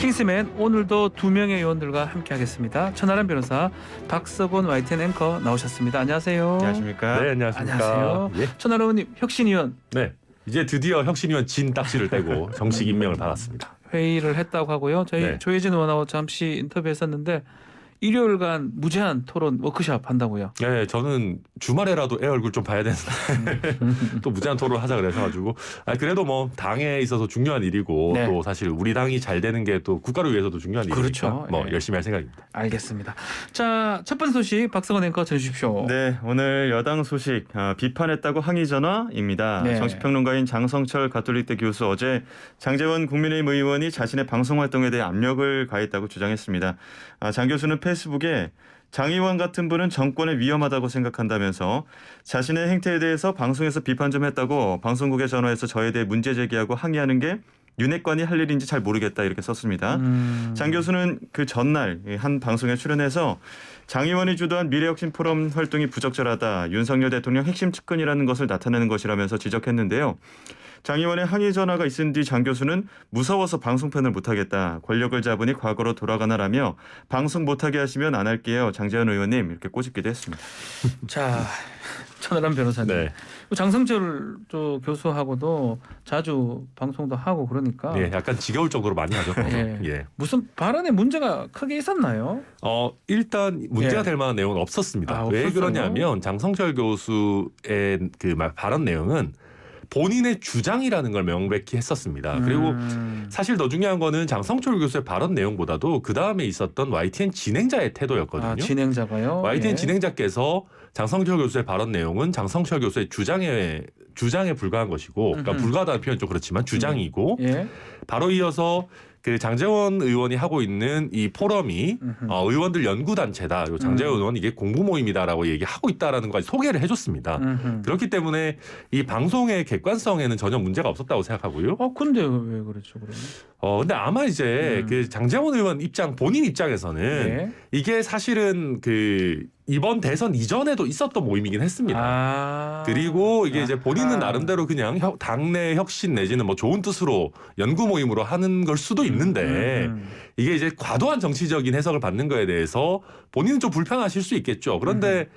킹스맨 오늘도 두 명의 의원들과 함께하겠습니다. 천하람 변호사, 박석원 YTN 앵커 나오셨습니다. 안녕하세요. 안녕하십니까? 네, 안녕하십니까? 안녕하세요. 예. 천하람 의원님 혁신위원 네, 이제 드디어 혁신위원 진 딱지를 떼고 정식 임명을 받았습니다. 회의를 했다고 하고요. 저희 네. 조혜진 의원하고 잠시 인터뷰했었는데 일요일간 무제한 토론 워크숍 한다고요. 네, 저는 주말에라도 애 얼굴 좀 봐야 되는데 또 무제한 토론을 하자 그래서가지고 그래도 뭐 당에 있어서 중요한 일이고 네. 또 사실 우리 당이 잘 되는 게 또 국가를 위해서도 중요한 일이니까 그렇죠. 뭐 네. 열심히 할 생각입니다. 알겠습니다. 자, 첫 번째 소식 박석원 앵커 전해주십시오. 네, 오늘 여당 소식 비판했다고 항의 전화입니다. 네. 정치평론가인 장성철 가톨릭대 교수 어제 장제원 국민의힘 의원이 자신의 방송 활동에 대해 압력을 가했다고 주장했습니다. 장 교수는 페이스북에 장 의원 같은 분은 정권에 위험하다고 생각한다면서 자신의 행태에 대해서 방송에서 비판 좀 했다고 방송국에 전화해서 저에 대해 문제 제기하고 항의하는 게 윤핵관이 할 일인지 잘 모르겠다 이렇게 썼습니다. 장 교수는 그 전날 한 방송에 출연해서 장 의원이 주도한 미래혁신 포럼 활동이 부적절하다. 윤석열 대통령 핵심 측근이라는 것을 나타내는 것이라면서 지적했는데요. 장 의원의 항의 전화가 있은 뒤 장 교수는 무서워서 방송편을 못하겠다. 권력을 잡으니 과거로 돌아가나라며 방송 못하게 하시면 안 할게요. 장제원 의원님 이렇게 꼬집기도 했습니다. 자, 천하람 변호사님. 네, 장성철 교수하고도 자주 방송도 하고 그러니까 예, 약간 지겨울 정도로 많이 하죠. 예. 예. 무슨 발언에 문제가 크게 있었나요? 일단 문제가 예. 될 만한 내용은 없었습니다. 왜 없었어요? 그러냐면 장성철 교수의 그 발언 내용은 본인의 주장이라는 걸 명백히 했었습니다. 그리고 사실 더 중요한 거는 장성철 교수의 발언 내용보다도 그 다음에 있었던 YTN 진행자의 태도였거든요. 진행자가요? YTN 예. 진행자께서 장성철 교수의 발언 내용은 장성철 교수의 주장에 불과한 것이고, 그러니까 불과하다는 표현 좀 그렇지만 주장이고, 예. 바로 이어서 그 장제원 의원이 하고 있는 이 포럼이 의원들 연구단체다. 그리고 장제원 의원 이게 공부 모임이다라고 얘기하고 있다라는 것까지 소개를 해줬습니다. 그렇기 때문에 이 방송의 객관성에는 전혀 문제가 없었다고 생각하고요. 근데 왜 그렇죠, 그러면? 근데 아마 이제 그 장제원 의원 본인 입장에서는 예. 이게 사실은 그 이번 대선 이전에도 있었던 모임이긴 했습니다. 그리고 이게 이제 본인은 나름대로 그냥 당내 혁신 내지는 뭐 좋은 뜻으로 연구 모임으로 하는 걸 수도 있는데 이게 이제 과도한 정치적인 해석을 받는 거에 대해서 본인은 좀 불편하실 수 있겠죠. 그런데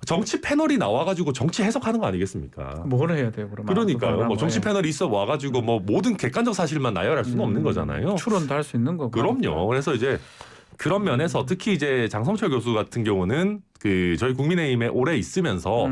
정치 패널이 나와가지고 정치 해석하는 거 아니겠습니까? 뭘 해야 돼요, 그러면? 그러니까요. 뭐 정치 패널이 있어 와가지고 뭐 모든 객관적 사실만 나열할 수는 없는 거잖아요. 추론도 할 수 있는 거고. 그럼요. 그래서 이제 그런 면에서 특히 이제 장성철 교수 같은 경우는 그 저희 국민의힘에 오래 있으면서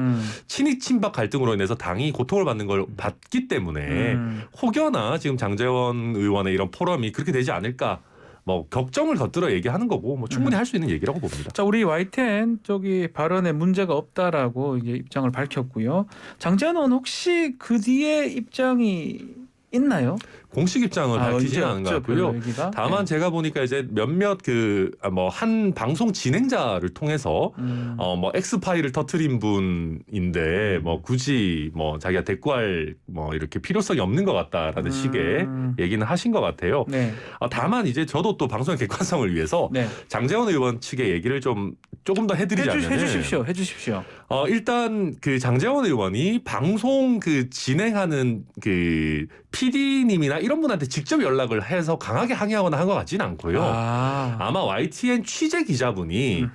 친이 친박 갈등으로 인해서 당이 고통을 받는 걸 봤기 때문에 혹여나 지금 장제원 의원의 이런 포럼이 그렇게 되지 않을까 뭐 걱정을 겉들어 얘기하는 거고 뭐 충분히 할 수 있는 얘기라고 봅니다. 자, 우리 YTN 쪽이 발언에 문제가 없다라고 이제 입장을 밝혔고요. 장제원 의원 혹시 그 뒤에 입장이 있나요? 공식 입장은 밝히지 않은 것 같고요. 다만 제가 보니까 이제 몇몇 한 방송 진행자를 통해서 뭐 X 파일을 터트린 분인데 뭐 굳이 뭐 자기가 대꾸할 뭐 이렇게 필요성이 없는 것 같다라는 식의 얘기는 하신 것 같아요. 네. 다만 이제 저도 또 방송의 객관성을 위해서 네. 장제원 의원 측의 얘기를 조금 더 해드리자면 해주십시오. 일단 그 장제원 의원이 방송 그 진행하는 그 PD님이나 이런 분한테 직접 연락을 해서 강하게 항의하거나 한 것 같지는 않고요. 아마 YTN 취재 기자분이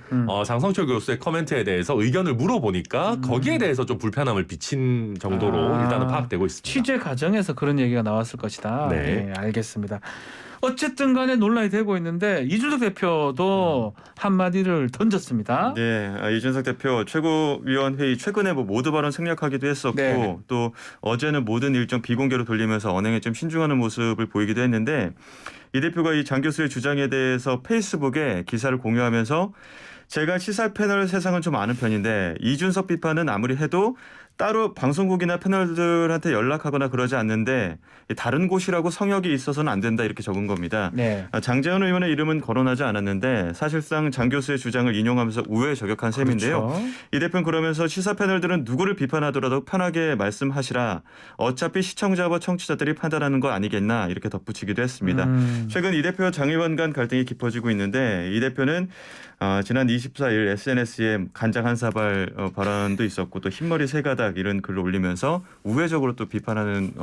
장성철 교수의 코멘트에 대해서 의견을 물어보니까 거기에 대해서 좀 불편함을 비친 정도로 일단은 파악되고 있습니다. 취재 과정에서 그런 얘기가 나왔을 것이다. 네. 알겠습니다. 어쨌든 간에 논란이 되고 있는데 이준석 대표도 한마디를 던졌습니다. 네, 이준석 대표 최고위원회의 최근에 뭐 모두 발언 생략하기도 했었고 네. 또 어제는 모든 일정 비공개로 돌리면서 언행에 좀 신중하는 모습을 보이기도 했는데 이 대표가 이 장 교수의 주장에 대해서 페이스북에 기사를 공유하면서 제가 시사 패널 세상은 좀 아는 편인데 이준석 비판은 아무리 해도 따로 방송국이나 패널들한테 연락하거나 그러지 않는데 다른 곳이라고 성역이 있어서는 안 된다 이렇게 적은 겁니다. 네. 장제원 의원의 이름은 거론하지 않았는데 사실상 장 교수의 주장을 인용하면서 우회에 저격한 셈인데요. 그렇죠. 이 대표는 그러면서 시사 패널들은 누구를 비판하더라도 편하게 말씀하시라. 어차피 시청자와 청취자들이 판단하는 거 아니겠나 이렇게 덧붙이기도 했습니다. 최근 이 대표와 장 의원 간 갈등이 깊어지고 있는데 이 대표는 지난 24일 SNS에 간장 한 사발 발언도 있었고 또 흰머리 세 가닥 이런 글을 올리면서 우회적으로 또 비판하는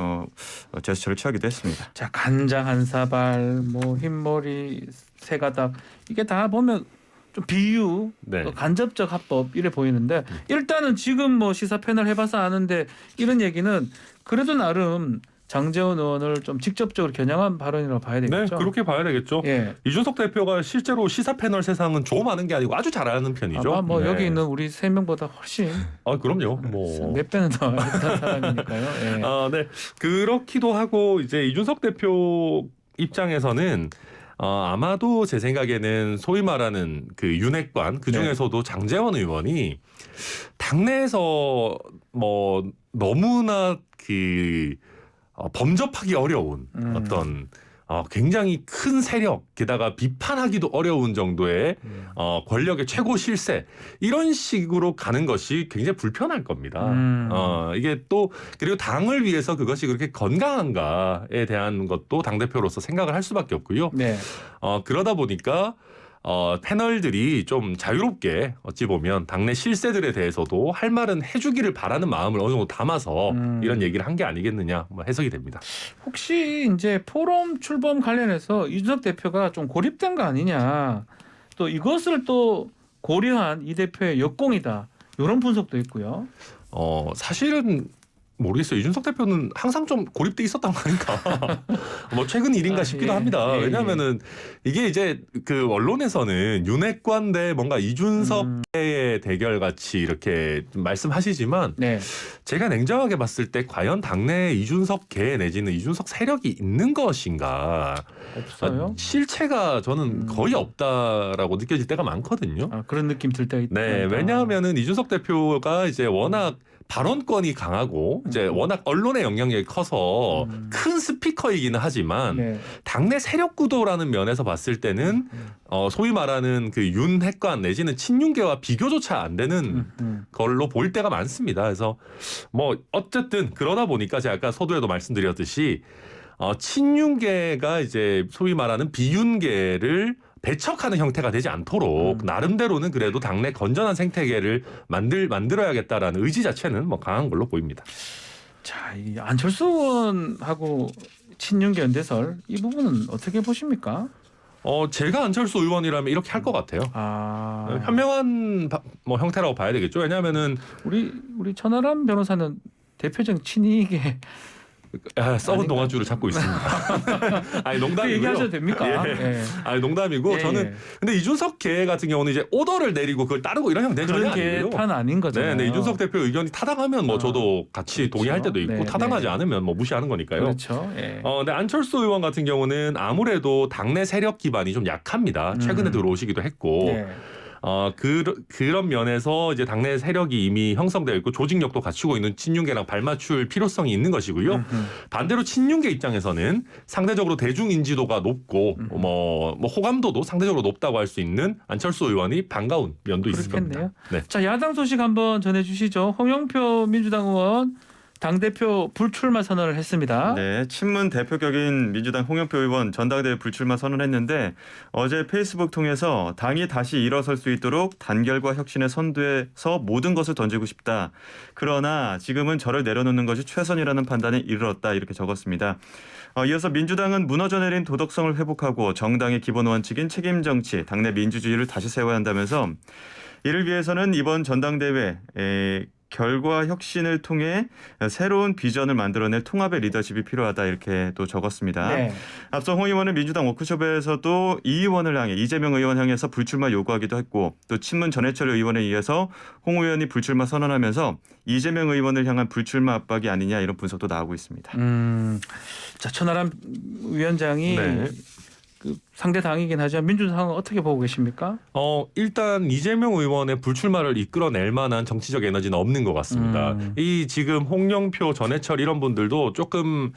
제스처를 취하기도 했습니다. 자, 간장 한 사발, 뭐 흰머리 세 가닥 이게 다 보면 좀 비유, 네. 또 간접적 합법 이래 보이는데 일단은 지금 뭐 시사 패널 해봐서 아는데 이런 얘기는 그래도 나름 장제원 의원을 좀 직접적으로 겨냥한 발언이라고 봐야 네, 되겠죠. 그렇게 봐야 되겠죠. 예. 이준석 대표가 실제로 시사 패널 세상은 좀 아는 게 아니고 아주 잘하는 편이죠. 아마 뭐 네. 여기 있는 우리 세 명보다 훨씬 그럼요. 뭐 몇 배는 더 알던 사람이니까요. 예. 네. 그렇기도 하고 이제 이준석 대표 입장에서는 아마도 제 생각에는 소위 말하는 그 윤핵관 그 중에서도 장제원 의원이 당내에서 뭐 너무나 그 범접하기 어려운 어떤 굉장히 큰 세력 게다가 비판하기도 어려운 정도의 권력의 최고 실세 이런 식으로 가는 것이 굉장히 불편할 겁니다. 이게 또 그리고 당을 위해서 그것이 그렇게 건강한가에 대한 것도 당대표로서 생각을 할 수밖에 없고요. 네. 그러다 보니까 패널들이 좀 자유롭게 어찌 보면 당내 실세들에 대해서도 할 말은 해주기를 바라는 마음을 어느 정도 담아서 이런 얘기를 한 게 아니겠느냐 뭐 해석이 됩니다. 혹시 이제 포럼 출범 관련해서 이준석 대표가 좀 고립된 거 아니냐, 또 이것을 또 고려한 이 대표의 역공이다 이런 분석도 있고요. 사실은 모르겠어요. 이준석 대표는 항상 좀 고립돼 있었던 거 아닌가. 뭐 최근 일인가 싶기도 합니다. 왜냐하면은 이게 이제 그 언론에서는 윤핵관 대 뭔가 이준석의 대결 같이 이렇게 말씀하시지만 네. 제가 냉정하게 봤을 때 과연 당내에 이준석계 내지는 이준석 세력이 있는 것인가. 없어요. 실체가 저는 거의 없다라고 느껴질 때가 많거든요. 그런 느낌 들 때가 있다. 네, 왜냐하면은 이준석 대표가 이제 워낙 발언권이 강하고 이제 워낙 언론의 영향력이 커서 큰 스피커이기는 하지만 네. 당내 세력 구도라는 면에서 봤을 때는 소위 말하는 그 윤핵관 내지는 친윤계와 비교조차 안 되는 걸로 보일 때가 많습니다. 그래서 뭐 어쨌든 그러다 보니까 제가 아까 서두에도 말씀드렸듯이 친윤계가 이제 소위 말하는 비윤계를 배척하는 형태가 되지 않도록 나름대로는 그래도 당내 건전한 생태계를 만들어야겠다라는 의지 자체는 뭐 강한 걸로 보입니다. 자, 이 안철수 의원하고 친윤계 연대설 이 부분은 어떻게 보십니까? 제가 안철수 의원이라면 이렇게 할 것 같아요. 현명한 뭐 형태라고 봐야 되겠죠. 왜냐하면은 우리 천하람 변호사는 대표적인 친이계 썩은 동아줄을 찾고 있습니다. 아니 농담이고요. 얘기하셔도 됩니까? 예. 아니 농담이고 저는 근데 이준석 계 같은 경우는 이제 오더를 내리고 그걸 따르고 이런 형태는 전혀 그런 아니고요. 계판 아닌 거잖아요. 네, 이준석 대표 의견이 타당하면 뭐 저도 같이 그렇죠. 동의할 때도 있고 네, 타당하지 네. 않으면 뭐 무시하는 거니까요. 그렇죠. 예. 근데 안철수 의원 같은 경우는 아무래도 당내 세력 기반이 좀 약합니다. 최근에 들어오시기도 했고. 네. 그런 면에서 이제 당내 세력이 이미 형성되어 있고 조직력도 갖추고 있는 친윤계랑 발맞출 필요성이 있는 것이고요. 반대로 친윤계 입장에서는 상대적으로 대중 인지도가 높고 뭐 호감도도 상대적으로 높다고 할 수 있는 안철수 의원이 반가운 면도 있을 겁니다. 네. 자, 야당 소식 한번 전해주시죠. 홍영표 민주당 의원 당대표 불출마 선언을 했습니다. 네, 친문 대표격인 민주당 홍영표 의원 전당대회 불출마 선언했는데 어제 페이스북 통해서 당이 다시 일어설 수 있도록 단결과 혁신의 선두에서 모든 것을 던지고 싶다. 그러나 지금은 저를 내려놓는 것이 최선이라는 판단에 이르렀다. 이렇게 적었습니다. 이어서 민주당은 무너져 내린 도덕성을 회복하고 정당의 기본 원칙인 책임 정치, 당내 민주주의를 다시 세워야 한다면서 이를 위해서는 이번 전당대회 결과 혁신을 통해 새로운 비전을 만들어낼 통합의 리더십이 필요하다 이렇게 또 적었습니다. 네. 앞서 홍 의원은 민주당 워크숍에서도 이 의원을 향해 이재명 의원 향해서 불출마 요구하기도 했고 또 친문 전해철 의원에 의해서 홍 의원이 불출마 선언하면서 이재명 의원을 향한 불출마 압박이 아니냐 이런 분석도 나오고 있습니다. 자, 천하람 위원장이 그 상대 당이긴 하지만 민주당은 어떻게 보고 계십니까? 일단 이재명 의원의 불출마를 이끌어낼 만한 정치적 에너지는 없는 것 같습니다. 이 지금 홍영표, 전해철 이런 분들도 조금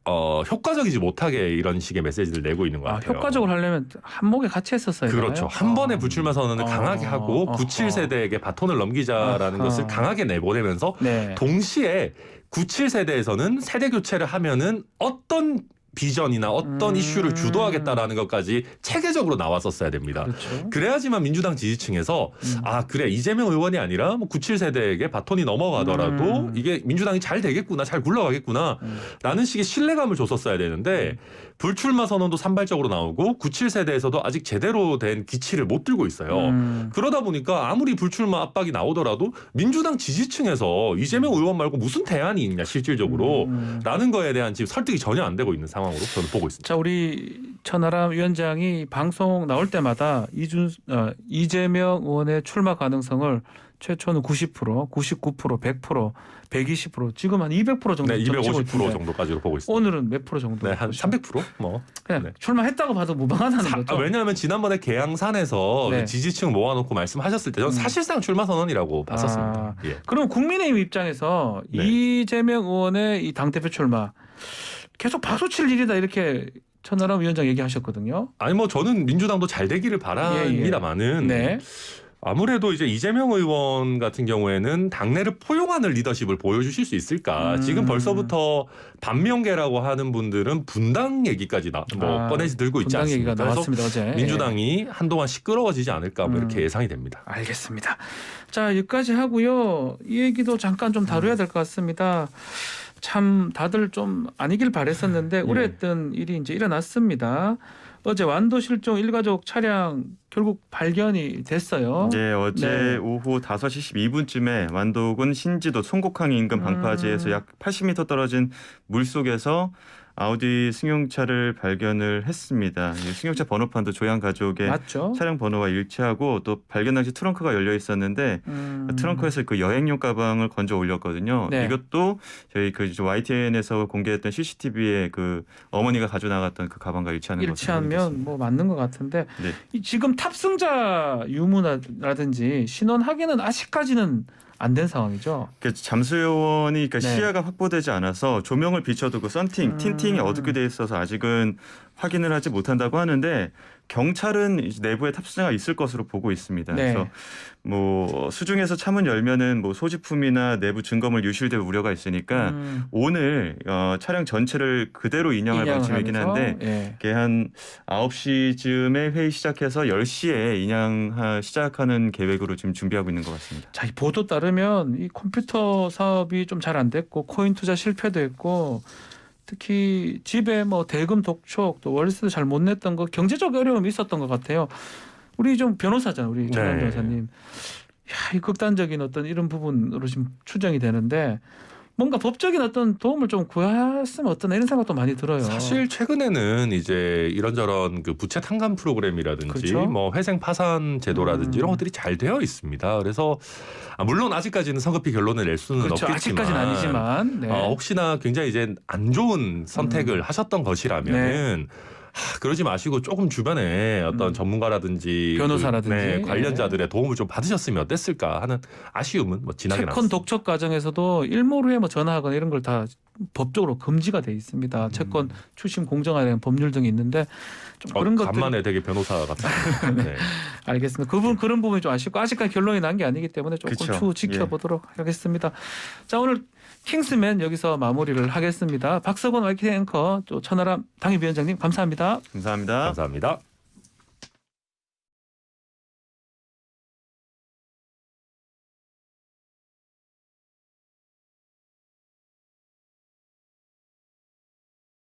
효과적이지 못하게 이런 식의 메시지를 내고 있는 것 같아요. 효과적으로 하려면 한목에 같이 했었어야 되나요? 그렇죠. 한 번에 불출마 선언을 강하게 하고 97세대에게 바톤을 넘기자라는 것을 강하게 내보내면서 동시에 97세대에서는 세대 교체를 하면은 어떤 비전이나 어떤 이슈를 주도하겠다라는 것까지 체계적으로 나왔었어야 됩니다. 그렇죠. 그래야지만 민주당 지지층에서 아 그래 이재명 의원이 아니라 뭐 97세대에게 바톤이 넘어가더라도 이게 민주당이 잘 되겠구나 잘 굴러가겠구나 라는 식의 신뢰감을 줬었어야 되는데 불출마 선언도 산발적으로 나오고 97세대에서도 아직 제대로 된 기치를 못 들고 있어요. 그러다 보니까 아무리 불출마 압박이 나오더라도 민주당 지지층에서 이재명 의원 말고 무슨 대안이 있냐 실질적으로 라는 거에 대한 지금 설득이 전혀 안 되고 있는 상황으로 저는 보고 있습니다. 자, 우리 천하람 위원장이 방송 나올 때마다 이재명 의원의 출마 가능성을 최초는 90%, 99%, 100%, 120%, 지금 한 200% 정도 네, 점치고 250% 있는데 정도까지로 보고 있습니다. 오늘은 몇 프로 정도? 네, 한 300% 뭐. 그냥 네. 출마했다고 봐도 무방하다는 거죠. 왜냐하면 지난번에 계양산에서 네. 지지층 모아놓고 말씀하셨을 때 저는 사실상 출마 선언이라고 봤었습니다. 예. 그럼 국민의힘 입장에서 네. 이재명 의원의 이 당대표 출마 계속 박수 칠 일이다 이렇게 천하람 위원장 얘기하셨거든요. 아니 뭐 저는 민주당도 잘 되기를 바랍니다만은 네. 아무래도 이제 이재명 의원 같은 경우에는 당내를 포용하는 리더십을 보여주실 수 있을까? 지금 벌써부터 반명계라고 하는 분들은 분당 얘기까지 꺼내지 들고 있지 분당 얘기가 않습니까? 나왔습니다 어제. 민주당이 한동안 시끄러워지지 않을까 뭐 이렇게 예상이 됩니다. 알겠습니다. 자, 여기까지 하고요. 이 얘기도 잠깐 좀 다뤄야 될 것 같습니다. 참 다들 좀 아니길 바랬었는데 우려했던 일이 이제 일어났습니다. 어제 완도 실종 일가족 차량 결국 발견이 됐어요. 네, 어제 네. 오후 5시 12분쯤에 완도군 신지도 송곡항 인근 방파제에서 약 80m 떨어진 물속에서 아우디 승용차를 발견을 했습니다. 이 승용차 번호판도 조양 가족의 맞죠? 차량 번호와 일치하고 또 발견 당시 트렁크가 열려 있었는데 트렁크에서 그 여행용 가방을 건져 올렸거든요. 네. 이것도 저희 그 YTN에서 공개했던 CCTV에 그 어머니가 가져 나갔던 그 가방과 일치하는 것으로 일치하면 뭐 맞는 것 같은데 네. 지금 탑승자 유무라든지 신원 확인은 아직까지는 안 된 상황이죠. 잠수 요원이 그러니까 네. 시야가 확보되지 않아서 조명을 비춰두고 썬팅, 틴팅이 어둡게 돼 있어서 아직은 확인을 하지 못한다고 하는데 경찰은 내부에 탑승자가 있을 것으로 보고 있습니다. 네. 그래서 뭐 수중에서 차문 열면은 뭐 소지품이나 내부 증거물 유실될 우려가 있으니까 오늘 차량 전체를 그대로 인양할 방침이긴 한데 예. 이게 한 9시쯤에 회의 시작해서 10시에 인양 시작하는 계획으로 지금 준비하고 있는 것 같습니다. 자, 이 보도 따르면 이 컴퓨터 사업이 좀 잘 안 됐고 코인 투자 실패도 했고 특히 집에 뭐 대금 독촉 또 월세도 잘 못 냈던 거 경제적 어려움이 있었던 것 같아요. 우리 좀 변호사잖아요. 우리 천하람 변호사님. 야, 이 극단적인 어떤 이런 부분으로 지금 추정이 되는데 뭔가 법적인 어떤 도움을 좀 구했으면 어떠나 이런 생각도 많이 들어요. 사실 최근에는 이제 이런저런 그 부채 탕감 프로그램이라든지 그렇죠? 뭐 회생 파산 제도라든지 이런 것들이 잘 되어 있습니다. 그래서 물론 아직까지는 성급히 결론을 낼 수는 그렇죠. 없겠지만 아직까지는 아니지만 네. 혹시나 굉장히 이제 안 좋은 선택을 하셨던 것이라면은 그러지 마시고 조금 주변에 어떤 전문가라든지 변호사라든지 관련자들의 도움을 좀 받으셨으면 어땠을까 하는 아쉬움은 뭐 지나게 채권 났습니다. 독촉 과정에서도 일몰 후에 뭐 전화하거나 이런 걸 다 법적으로 금지가 돼 있습니다. 채권 추심 공정화에 대한 법률 등이 있는데 좀 그런 것들 간만에 되게 변호사 같은. 네. 알겠습니다. 그런 부분이 좀 아쉽고 아직까지 결론이 난 게 아니기 때문에 조금 그쵸. 추후 지켜보도록 하겠습니다. 자, 오늘 킹스맨 여기서 마무리를 하겠습니다. 박서건 YTN 앵커 또 천하람 당협위원장님 감사합니다. 감사합니다. 감사합니다.